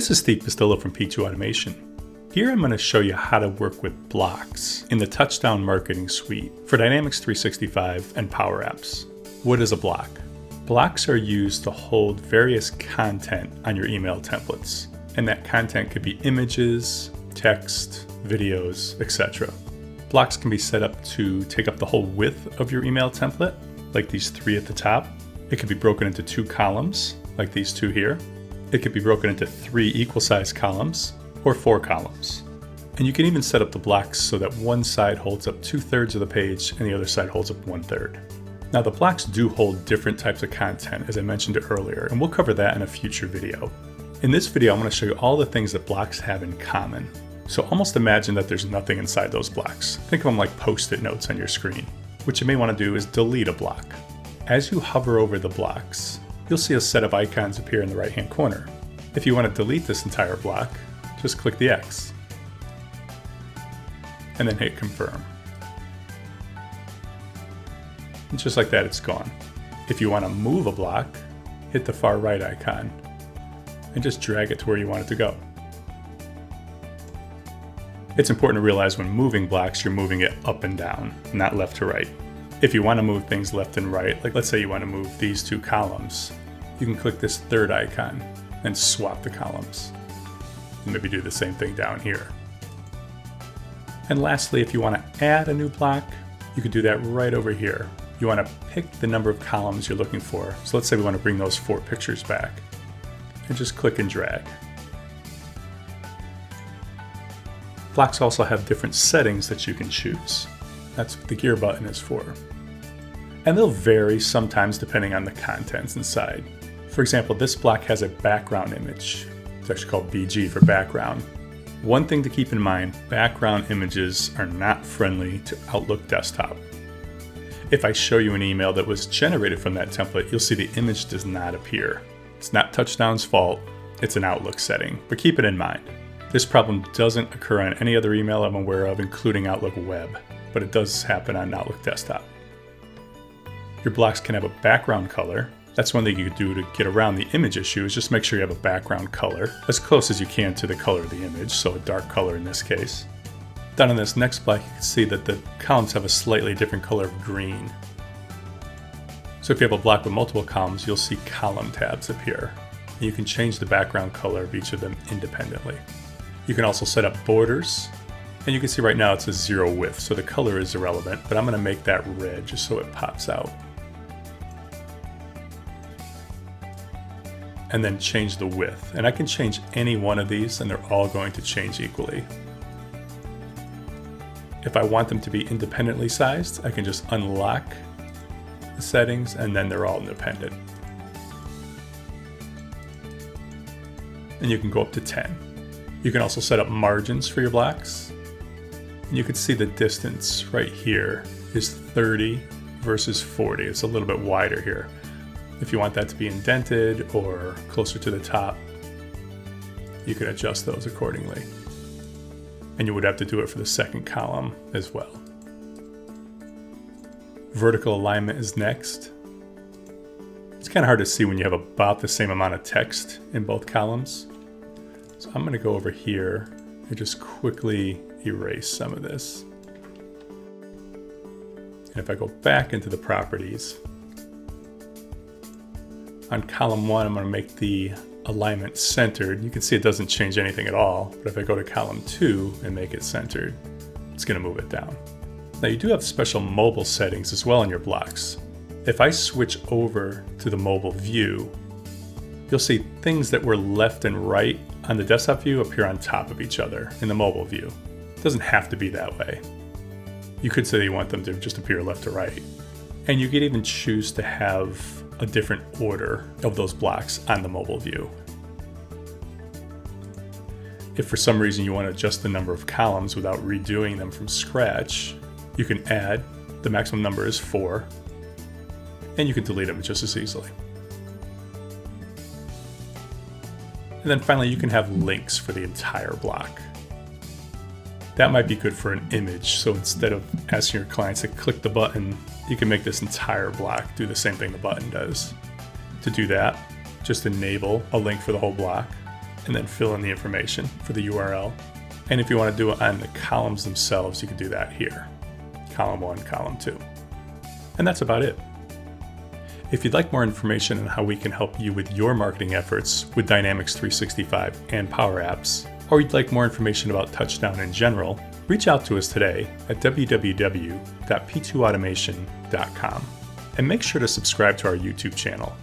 This is Steve Pistillo from P2 Automation. Here I'm going to show you how to work with blocks in the Touchdown Marketing Suite for Dynamics 365 and Power Apps. What is a block? Blocks are used to hold various content on your email templates, and that content could be images, text, videos, etc. Blocks can be set up to take up the whole width of your email template, like these three at the top. It could be broken into two columns, like these two here. It could be broken into three equal-sized columns, or four columns. And you can even set up the blocks so that one side holds up 2/3 of the page and the other side holds up 1/3. Now the blocks do hold different types of content, as I mentioned earlier, and we'll cover that in a future video. In this video, I'm going to show you all the things that blocks have in common. So almost imagine that there's nothing inside those blocks. Think of them like post-it notes on your screen. What you may want to do is delete a block. As you hover over the blocks, you'll see a set of icons appear in the right-hand corner. If you want to delete this entire block, just click the X and then hit confirm. And just like that, it's gone. If you want to move a block, hit the far right icon and just drag it to where you want it to go. It's important to realize when moving blocks, you're moving it up and down, not left to right. If you want to move things left and right, like let's say you want to move these two columns, you can click this third icon and swap the columns. And maybe do the same thing down here. And lastly, if you want to add a new block, you can do that right over here. You want to pick the number of columns you're looking for. So let's say we want to bring those 4 pictures back. And just click and drag. Blocks also have different settings that you can choose. That's what the gear button is for. And they'll vary sometimes depending on the contents inside. For example, this block has a background image. It's actually called BG for background. One thing to keep in mind, background images are not friendly to Outlook desktop. If I show you an email that was generated from that template, you'll see the image does not appear. It's not Touchdown's fault, it's an Outlook setting, but keep it in mind. This problem doesn't occur on any other email I'm aware of, including Outlook Web, but it does happen on Outlook desktop. Your blocks can have a background color. That's one thing you could do to get around the image issue, is just make sure you have a background color as close as you can to the color of the image, so a dark color in this case. Down in this next block, you can see that the columns have a slightly different color of green. So if you have a block with multiple columns, you'll see column tabs appear. And you can change the background color of each of them independently. You can also set up borders, and you can see right now it says 0 width, so the color is irrelevant, but I'm going to make that red just so it pops out. And then change the width. And I can change any one of these and they're all going to change equally. If I want them to be independently sized, I can just unlock the settings and then they're all independent. And you can go up to 10. You can also set up margins for your blocks. And you can see the distance right here is 30 versus 40. It's a little bit wider here. If you want that to be indented or closer to the top, you can adjust those accordingly. And you would have to do it for the second column as well. Vertical alignment is next. It's kind of hard to see when you have about the same amount of text in both columns. So I'm going to go over here and just quickly erase some of this. And if I go back into the properties, on column 1, I'm going to make the alignment centered. You can see it doesn't change anything at all, but if I go to column 2 and make it centered, it's going to move it down. Now you do have special mobile settings as well in your blocks. If I switch over to the mobile view, you'll see things that were left and right on the desktop view appear on top of each other in the mobile view. It doesn't have to be that way. You could say you want them to just appear left to right. And you could even choose to have a different order of those blocks on the mobile view. If for some reason you want to adjust the number of columns without redoing them from scratch, you can add, the maximum number is 4, and you can delete them just as easily. And then finally, you can have links for the entire block. That might be good for an image, so instead of asking your clients to click the button, you can make this entire block do the same thing the button does. To do that, just enable a link for the whole block. and then fill in the information for the URL. And if you want to do it on the columns themselves, you can do that here. Column 1, column 2. And that's about it. If you'd like more information on how we can help you with your marketing efforts with Dynamics 365 and Power Apps, or you'd like more information about Touchdown in general, reach out to us today at www.p2automation.com. And make sure to subscribe to our YouTube channel